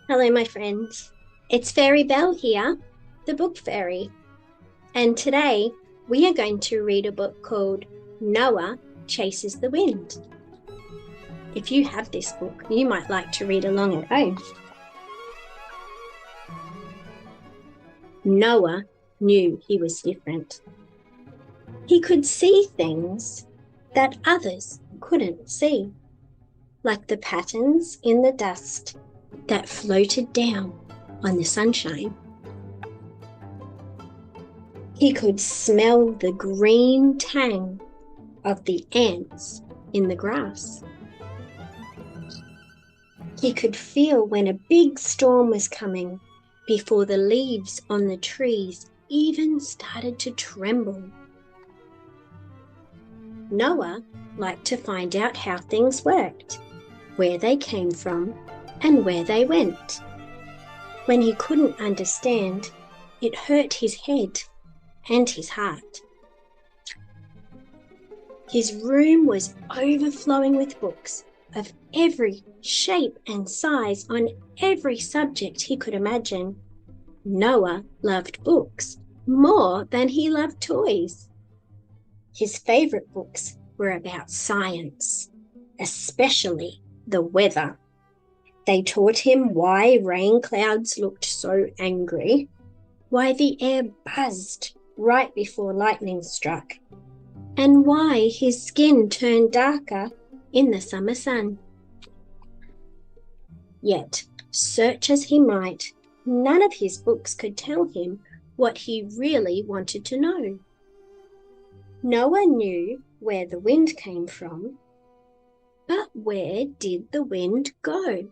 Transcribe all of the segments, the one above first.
Hello, my friends. It's Fairy Belle here, the book fairy. And today we are going to read a book called Noah Chases the Wind. If you have this book, you might like to read along at home. Noah knew he was different. He could see things that others couldn't see, like the patterns in the dust that floated down on the sunshine. He could smell the green tang of the ants in the grass. He could feel when a big storm was coming before the leaves on the trees even started to tremble. Noah liked to find out how things worked, where they came from, and where they went. When he couldn't understand, it hurt his head and his heart. His room was overflowing with books of every shape and size on every subject he could imagine. Noah loved books more than he loved toys. His favorite books were about science, especially the weather. They taught him why rain clouds looked so angry, why the air buzzed right before lightning struck, and why his skin turned darker in the summer sun. Yet, search as he might, none of his books could tell him what he really wanted to know. Noah knew where the wind came from, but where did the wind go?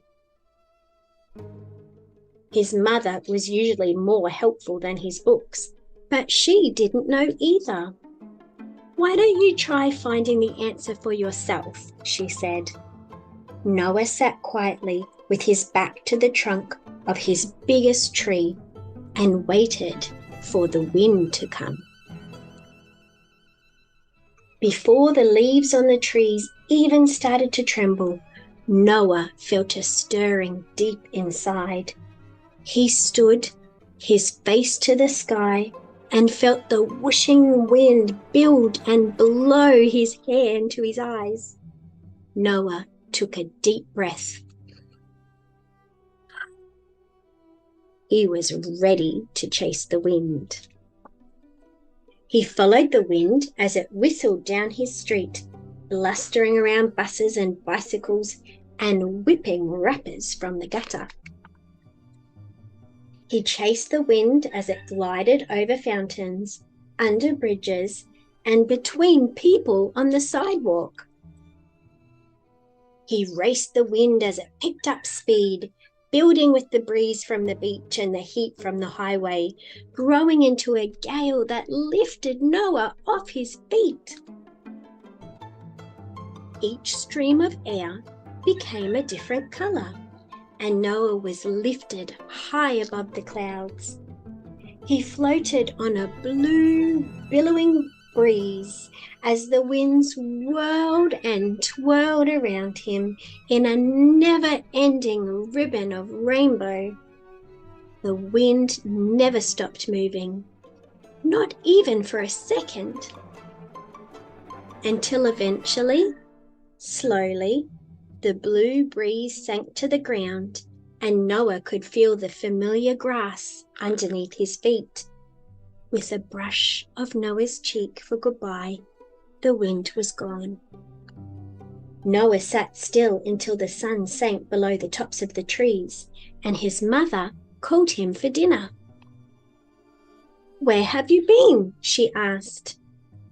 His mother was usually more helpful than his books, but she didn't know either. "Why don't you try finding the answer for yourself?" she said. Noah sat quietly with his back to the trunk of his biggest tree and waited for the wind to come. Before the leaves on the trees even started to tremble, Noah felt a stirring deep inside. He stood, his face to the sky, and felt the whooshing wind build and blow his hair into his eyes. Noah took a deep breath. He was ready to chase the wind. He followed the wind as it whistled down his street, blustering around buses and bicycles and whipping wrappers from the gutter. He chased the wind as it glided over fountains, under bridges, and between people on the sidewalk. He raced the wind as it picked up speed, building with the breeze from the beach and the heat from the highway, growing into a gale that lifted Noah off his feet. Each stream of air became a different color, and Noah was lifted high above the clouds. He floated on a blue, billowing breeze as the winds whirled and twirled around him in a never-ending ribbon of rainbow. The wind never stopped moving, not even for a second, until eventually, slowly, the blue breeze sank to the ground and Noah could feel the familiar grass underneath his feet. With a brush of Noah's cheek for goodbye, the wind was gone. Noah sat still until the sun sank below the tops of the trees and his mother called him for dinner. "Where have you been?" she asked.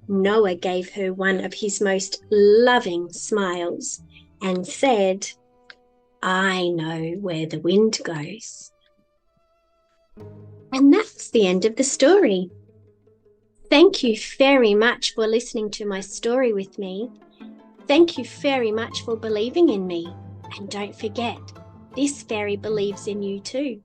Noah gave her one of his most loving smiles and said, "I know where the wind goes." And that's the end of the story. Thank you very much for listening to my story with me. Thank you very much for believing in me. And don't forget, this fairy believes in you too.